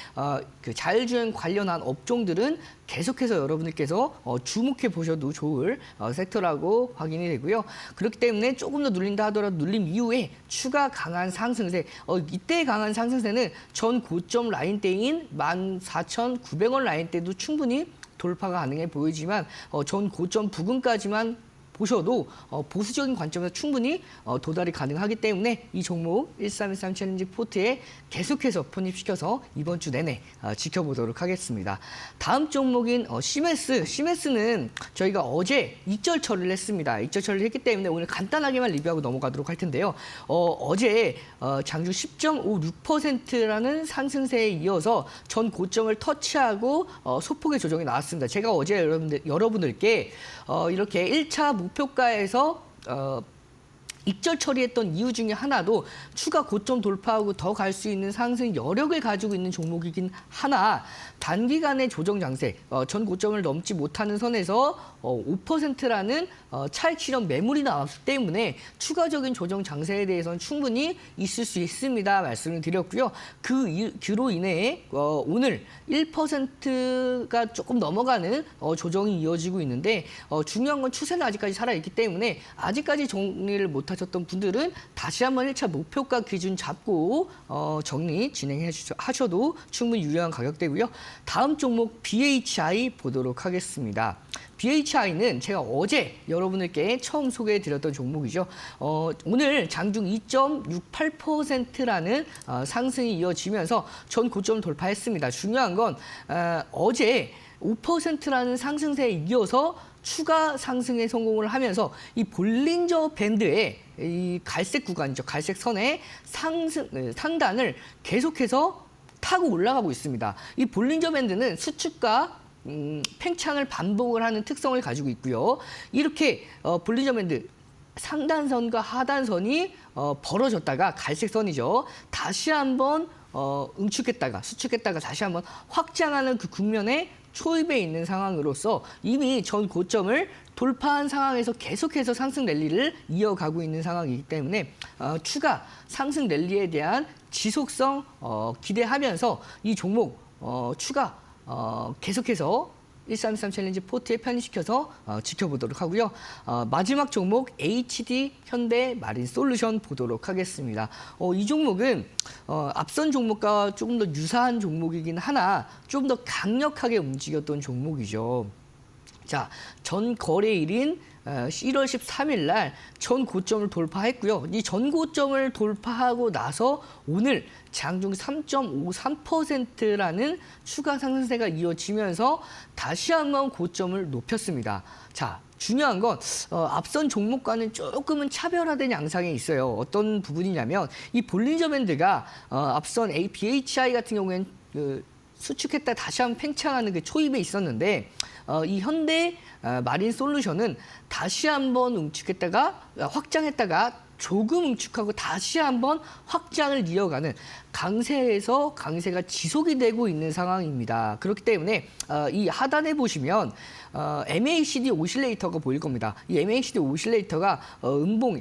그 자율주행 관련한 업종들은 계속해서 여러분들께서 주목해 보셔도 좋을 섹터라고 확인이 되고요. 그렇기 때문에 조금 더 눌린다 하더라도 눌림 이후에 추가 강한 상승세, 이때 강한 상승세는 전 고점 라인대인 14,900원 라인대도 충분히 돌파가 가능해 보이지만 전 고점 부근까지만 보셔도 보수적인 관점에서 충분히 도달이 가능하기 때문에 이 종목 1313 챌린지 포트에 계속해서 편입시켜서 이번 주 내내 지켜보도록 하겠습니다. 다음 종목인 시메스는 저희가 어제 익절 처리를 했습니다. 익절 처리를 했기 때문에 오늘 간단하게만 리뷰하고 넘어가도록 할 텐데요. 어제 장중 10.56%라는 상승세에 이어서 전 고점을 터치하고 소폭의 조정이 나왔습니다. 제가 어제 여러분들께 이렇게 1차 목표가에서 익절 처리했던 이유 중에 하나도 추가 고점 돌파하고 더 갈 수 있는 상승 여력을 가지고 있는 종목이긴 하나 단기간의 조정 장세, 전 고점을 넘지 못하는 선에서 5%라는 차익 실현 매물이 나왔기 때문에 추가적인 조정 장세에 대해서는 충분히 있을 수 있습니다. 말씀을 드렸고요. 그로 인해 오늘 1%가 조금 넘어가는 조정이 이어지고 있는데 중요한 건 추세는 아직까지 살아있기 때문에 아직까지 정리를 못하셨던 분들은 다시 한번 1차 목표가 기준 잡고 정리 진행하셔도 충분히 유효한 가격대고요. 다음 종목 BHI 보도록 하겠습니다. BHI는 제가 어제 여러분들께 처음 소개해드렸던 종목이죠. 오늘 장중 2.68%라는 상승이 이어지면서 전 고점 돌파했습니다. 중요한 건 어제 5%라는 상승세에 이어서 추가 상승에 성공을 하면서 이 볼린저 밴드의 이 갈색 구간이죠. 갈색 선의 상단을 계속해서 타고 올라가고 있습니다. 이 볼린저 밴드는 수축과 팽창을 반복을 하는 특성을 가지고 있고요. 이렇게 볼린저 밴드 상단선과 하단선이 벌어졌다가 갈색 선이죠. 다시 한번 응축했다가 수축했다가 다시 한번 확장하는 그 국면에 초입에 있는 상황으로서 이미 전 고점을 돌파한 상황에서 계속해서 상승 랠리를 이어가고 있는 상황이기 때문에 추가 상승 랠리에 대한 지속성 기대하면서 이 종목 추가 계속해서 1313 챌린지 포트에 편입시켜서 지켜보도록 하고요. 마지막 종목 HD 현대 마린 솔루션 보도록 하겠습니다. 이 종목은 앞선 종목과 조금 더 유사한 종목이긴 하나 좀 더 강력하게 움직였던 종목이죠. 자, 전 거래일인 1월 13일 날 전 고점을 돌파했고요. 이 전 고점을 돌파하고 나서 오늘 장중 3.53%라는 추가 상승세가 이어지면서 다시 한번 고점을 높였습니다. 자, 중요한 건 앞선 종목과는 조금은 차별화된 양상이 있어요. 어떤 부분이냐면 이 볼린저 밴드가 앞선 BHI 같은 경우에는 수축했다 다시 한번 팽창하는 그 초입에 있었는데 이 현대 마린 솔루션은 다시 한번 응축했다가 확장했다가 조금 응축하고 다시 한번 확장을 이어가는 강세에서 강세가 지속이 되고 있는 상황입니다. 그렇기 때문에 이 하단에 보시면 MACD 오실레이터가 보일 겁니다. 이 MACD 오실레이터가 음봉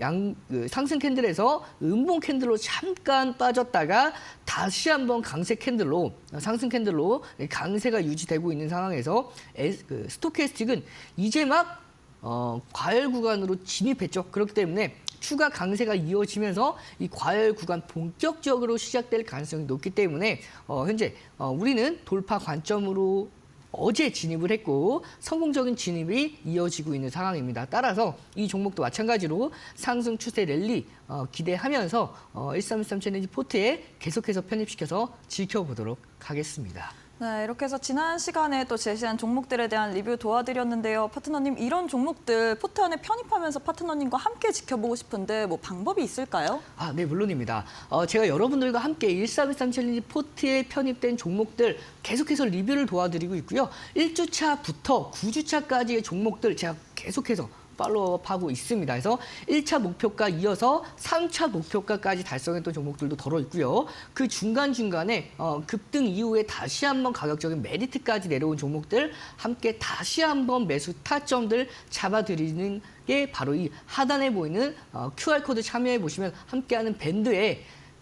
상승 캔들에서 음봉 캔들로 잠깐 빠졌다가 다시 한번 강세 캔들로 상승 캔들로 강세가 유지되고 있는 상황에서 스토캐스틱은 이제 막 과열 구간으로 진입했죠. 그렇기 때문에 추가 강세가 이어지면서 이 과열 구간 본격적으로 시작될 가능성이 높기 때문에 현재 우리는 돌파 관점으로 어제 진입을 했고 성공적인 진입이 이어지고 있는 상황입니다. 따라서 이 종목도 마찬가지로 상승 추세 랠리 기대하면서 1313 챌린지 포트에 계속해서 편입시켜서 지켜보도록 하겠습니다. 네, 이렇게 해서 지난 시간에 또 제시한 종목들에 대한 리뷰 도와드렸는데요. 파트너님, 이런 종목들 포트 안에 편입하면서 파트너님과 함께 지켜보고 싶은데 뭐 방법이 있을까요? 네, 물론입니다. 제가 여러분들과 함께 1313 챌린지 포트에 편입된 종목들 계속해서 리뷰를 도와드리고 있고요. 1주차부터 9주차까지의 종목들 제가 계속해서 팔로우업하고 있습니다. 그래서 1차 목표가 이어서 3차 목표가까지 달성했던 종목들도 덜어 있고요. 그 중간중간에 급등 이후에 다시 한번 가격적인 메리트까지 내려온 종목들 함께 다시 한번 매수 타점들 잡아드리는 게 바로 이 하단에 보이는 QR코드 참여해 보시면 함께하는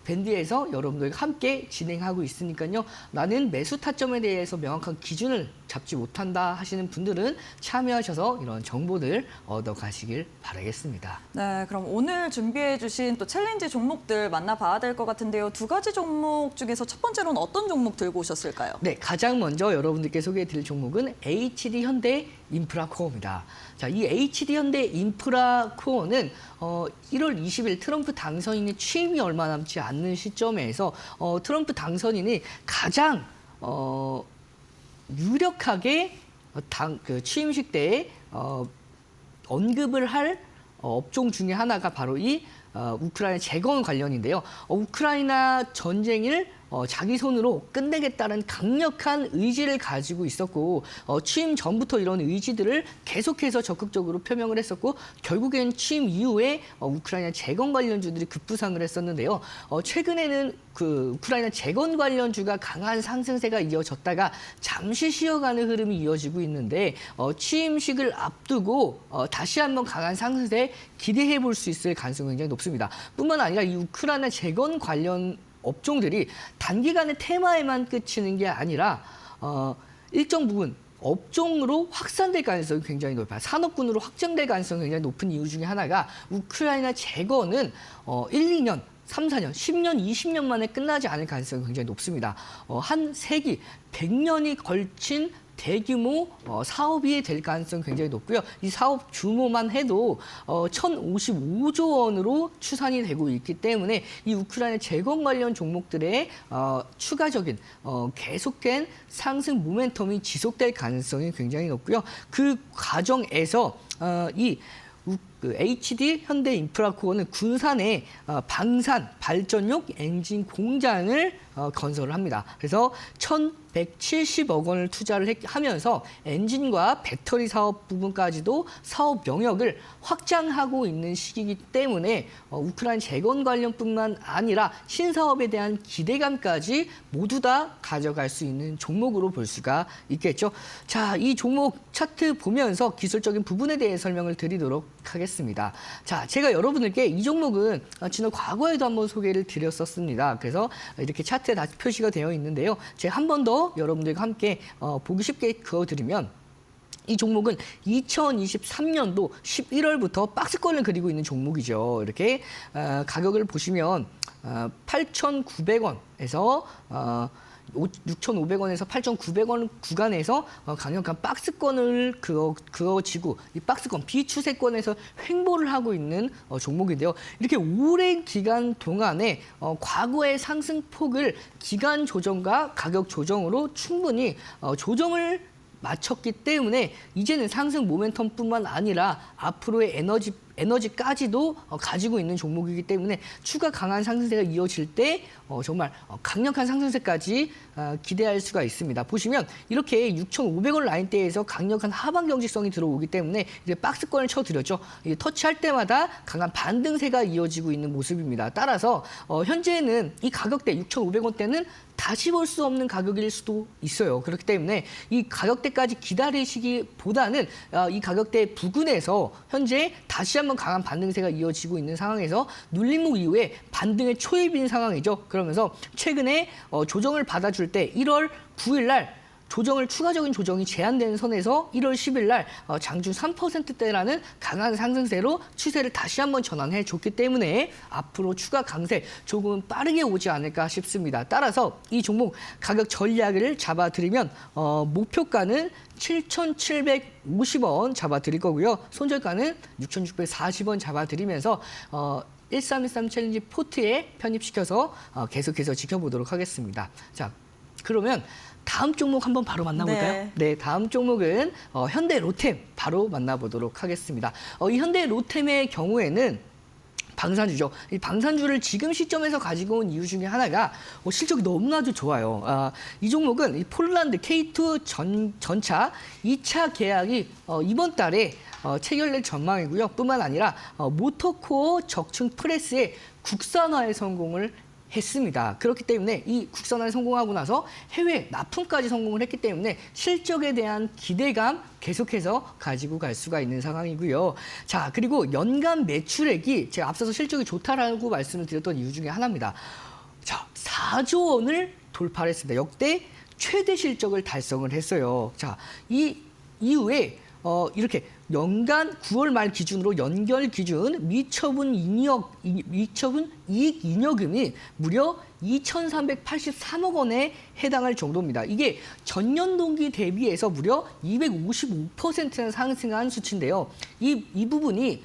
밴드에서 여러분들과 함께 진행하고 있으니까요. 나는 매수 타점에 대해서 명확한 기준을 잡지 못한다 하시는 분들은 참여하셔서 이런 정보들 얻어가시길 바라겠습니다. 네, 그럼 오늘 준비해 주신 또 챌린지 종목들 만나봐야 될 것 같은데요. 두 가지 종목 중에서 첫 번째로는 어떤 종목 들고 오셨을까요? 네, 가장 먼저 여러분들께 소개해드릴 종목은 HD 현대 인프라코어입니다. 자, 이 HD 현대 인프라코어는 1월 20일 트럼프 당선인의 취임이 얼마 남지 않는 시점에서 트럼프 당선인이 가장 유력하게 취임식 때에 언급을 할 업종 중에 하나가 바로 이 우크라이나 재건 관련인데요. 우크라이나 전쟁을 자기 손으로 끝내겠다는 강력한 의지를 가지고 있었고 취임 전부터 이런 의지들을 계속해서 적극적으로 표명을 했었고 결국엔 취임 이후에 우크라이나 재건 관련주들이 급부상을 했었는데요. 최근에는 그 우크라이나 재건 관련주가 강한 상승세가 이어졌다가 잠시 쉬어가는 흐름이 이어지고 있는데 취임식을 앞두고 다시 한번 강한 상승세 기대해 볼 수 있을 가능성이 굉장히 높습니다. 뿐만 아니라 이 우크라이나 재건 관련 업종들이 단기간의 테마에만 그치는 게 아니라 일정 부분 업종으로 확산될 가능성이 굉장히 높아요. 산업군으로 확장될 가능성이 굉장히 높은 이유 중에 하나가 우크라이나 재건은 1, 2년, 3, 4년, 10년, 20년 만에 끝나지 않을 가능성이 굉장히 높습니다. 한 세기, 100년이 걸친 대규모 사업이 될 가능성이 굉장히 높고요. 이 사업 규모만 해도 1,055조 원으로 추산이 되고 있기 때문에 이 우크라이나 재건 관련 종목들의 추가적인 계속된 상승 모멘텀이 지속될 가능성이 굉장히 높고요. 그 과정에서 HD 현대 인프라코어는 군산에 방산 발전용 엔진 공장을 건설을 합니다. 그래서 1,170억 원을 투자를 하면서 엔진과 배터리 사업 부분까지도 사업 영역을 확장하고 있는 시기이기 때문에 우크라이나 재건 관련뿐만 아니라 신사업에 대한 기대감까지 모두 다 가져갈 수 있는 종목으로 볼 수가 있겠죠. 자, 이 종목 차트 보면서 기술적인 부분에 대해 설명을 드리도록 하겠습니다. 자, 제가 여러분들께 이 종목은 지난 과거에도 한번 소개를 드렸었습니다. 그래서 이렇게 차트에 다시 표시가 되어 있는데요. 제가 한 번 더 여러분들과 함께 보기 쉽게 그어드리면 이 종목은 2023년도 11월부터 박스권을 그리고 있는 종목이죠. 이렇게 가격을 보시면 8,900원에서 6,500원에서 8,900원 구간에서 강력한 박스권을 그어지고 이 박스권 비추세권에서 횡보를 하고 있는 종목인데요. 이렇게 오랜 기간 동안에 과거의 상승폭을 기간 조정과 가격 조정으로 충분히 조정을 마쳤기 때문에 이제는 상승 모멘텀뿐만 아니라 앞으로의 에너지까지도 가지고 있는 종목이기 때문에 추가 강한 상승세가 이어질 때 정말 강력한 상승세까지 기대할 수가 있습니다. 보시면 이렇게 6,500원 라인대에서 강력한 하방 경직성이 들어오기 때문에 이제 박스권을 쳐드렸죠. 터치할 때마다 강한 반등세가 이어지고 있는 모습입니다. 따라서 현재는 이 가격대 6,500원대는 다시 볼 수 없는 가격일 수도 있어요. 그렇기 때문에 이 가격대까지 기다리시기보다는 이 가격대 부근에서 현재 다시 한번 강한 반등세가 이어지고 있는 상황에서 눌림목 이후에 반등의 초입인 상황이죠. 그러면서 최근에 조정을 받아줄 때 1월 9일 날 추가적인 조정이 제한되는 선에서 1월 10일 날 장중 3%대라는 강한 상승세로 추세를 다시 한번 전환해 줬기 때문에 앞으로 추가 강세 조금 빠르게 오지 않을까 싶습니다. 따라서 이 종목 가격 전략을 잡아드리면 목표가는 7,750원 잡아드릴 거고요. 손절가는 6,640원 잡아드리면서 1313 챌린지 포트에 편입시켜서 계속해서 지켜보도록 하겠습니다. 자, 그러면 다음 종목 한번 바로 만나볼까요? 네, 다음 종목은 현대 로템 바로 만나보도록 하겠습니다. 이 현대 로템의 경우에는 방산주죠. 이 방산주를 지금 시점에서 가지고 온 이유 중에 하나가 실적이 너무나도 좋아요. 이 종목은 이 폴란드 K2 전차 2차 계약이 이번 달에 체결될 전망이고요. 뿐만 아니라 모터코어 적층 프레스의 국산화에 성공을 했습니다. 그렇기 때문에 이 국산화에 성공하고 나서 해외 납품까지 성공을 했기 때문에 실적에 대한 기대감 계속해서 가지고 갈 수가 있는 상황이고요. 자, 그리고 연간 매출액이 제가 앞서서 실적이 좋다라고 말씀을 드렸던 이유 중에 하나입니다. 자, 4조 원을 돌파를 했습니다. 역대 최대 실적을 달성을 했어요. 자, 이 이후에 이렇게 연간 9월 말 기준으로 연결 기준 미처분 이익 잉여금이 무려 2,383억 원에 해당할 정도입니다. 이게 전년 동기 대비해서 무려 255%나 상승한 수치인데요. 이 부분이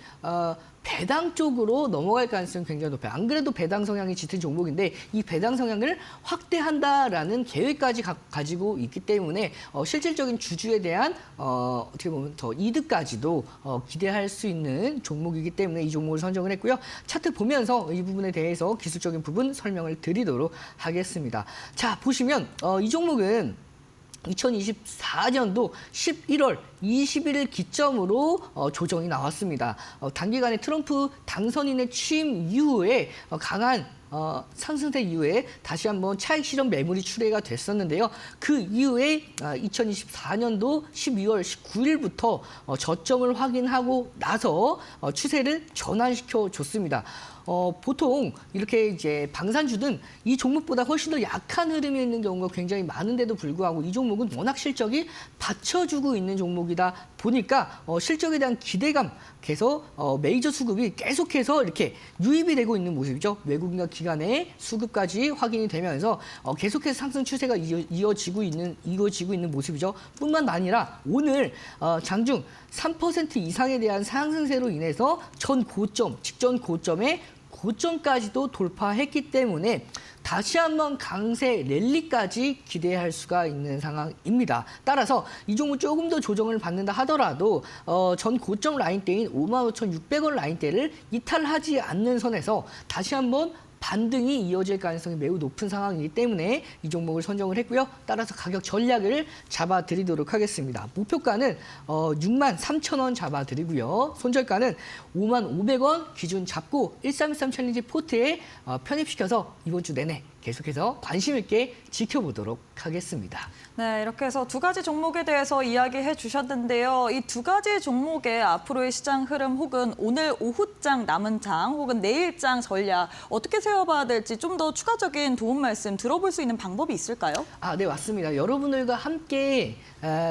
배당 쪽으로 넘어갈 가능성이 굉장히 높아요. 안 그래도 배당 성향이 짙은 종목인데 이 배당 성향을 확대한다라는 계획까지 가지고 있기 때문에 실질적인 주주에 대한 어떻게 보면 더 이득까지도 기대할 수 있는 종목이기 때문에 이 종목을 선정을 했고요. 차트 보면서 이 부분에 대해서 기술적인 부분 설명을 드리도록 하겠습니다. 자, 보시면 이 종목은 2024년도 11월 21일 기점으로 조정이 나왔습니다. 단기간에 트럼프 당선인의 취임 이후에 강한 상승세 이후에 다시 한번 차익 실현 매물이 출회가 됐었는데요. 그 이후에 2024년도 12월 19일부터 저점을 확인하고 나서 추세를 전환시켜 줬습니다. 보통 이렇게 이제 방산주든 이 종목보다 훨씬 더 약한 흐름이 있는 경우가 굉장히 많은데도 불구하고 이 종목은 워낙 실적이 받쳐주고 있는 종목이다 보니까 실적에 대한 기대감 계속 메이저 수급이 계속해서 이렇게 유입이 되고 있는 모습이죠. 외국인과 기관의 수급까지 확인이 되면서 계속해서 상승 추세가 이어지고 있는 모습이죠. 뿐만 아니라 오늘 장중 3% 이상에 대한 상승세로 인해서 직전 고점의 고점까지도 돌파했기 때문에 다시 한번 강세 랠리까지 기대할 수가 있는 상황입니다. 따라서 이 종목 조금 더 조정을 받는다 하더라도 전 고점 라인대인 55,600원 라인대를 이탈하지 않는 선에서 다시 한번 반등이 이어질 가능성이 매우 높은 상황이기 때문에 이 종목을 선정을 했고요. 따라서 가격 전략을 잡아드리도록 하겠습니다. 목표가는 63,000원 잡아드리고요. 손절가는 55,500원 기준 잡고 1313 챌린지 포트에 편입시켜서 이번 주 내내 계속해서 관심 있게 지켜보도록 하겠습니다. 네, 이렇게 해서 두 가지 종목에 대해서 이야기해 주셨는데요. 이 두 가지 종목의 앞으로의 시장 흐름 혹은 오늘 오후장 남은 장 혹은 내일장 전략 어떻게 세워봐야 될지 좀 더 추가적인 도움 말씀 들어볼 수 있는 방법이 있을까요? 네, 맞습니다. 여러분들과 함께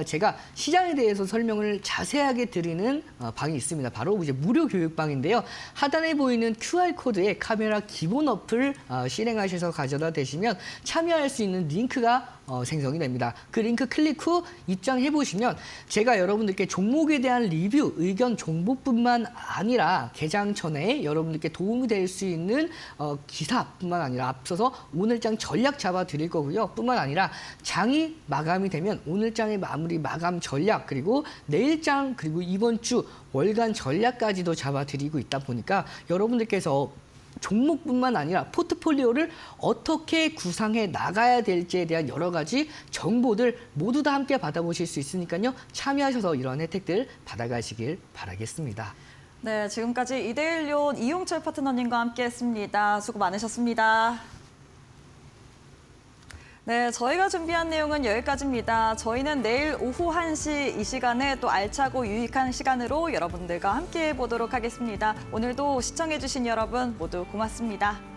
제가 시장에 대해서 설명을 자세하게 드리는 방이 있습니다. 바로 이제 무료 교육방인데요. 하단에 보이는 QR코드에 카메라 기본 어플 실행하셔서 가져다 대시면 참여할 수 있는 링크가 생성이 됩니다. 그 링크 클릭 후 입장해 보시면 제가 여러분들께 종목에 대한 리뷰, 의견, 정보뿐만 아니라 개장 전에 여러분들께 도움이 될 수 있는 기사뿐만 아니라 앞서서 오늘장 전략 잡아 드릴 거고요. 뿐만 아니라 장이 마감이 되면 오늘장의 마무리 마감 전략 그리고 내일장 그리고 이번 주 월간 전략까지도 잡아 드리고 있다 보니까 여러분들께서 종목뿐만 아니라 포트폴리오를 어떻게 구상해 나가야 될지에 대한 여러 가지 정보들 모두 다 함께 받아보실 수 있으니까요. 참여하셔서 이런 혜택들 받아가시길 바라겠습니다. 네, 지금까지 이데일리온 이용철 파트너님과 함께했습니다. 수고 많으셨습니다. 네, 저희가 준비한 내용은 여기까지입니다. 저희는 내일 오후 1시 이 시간에 또 알차고 유익한 시간으로 여러분들과 함께해 보도록 하겠습니다. 오늘도 시청해주신 여러분 모두 고맙습니다.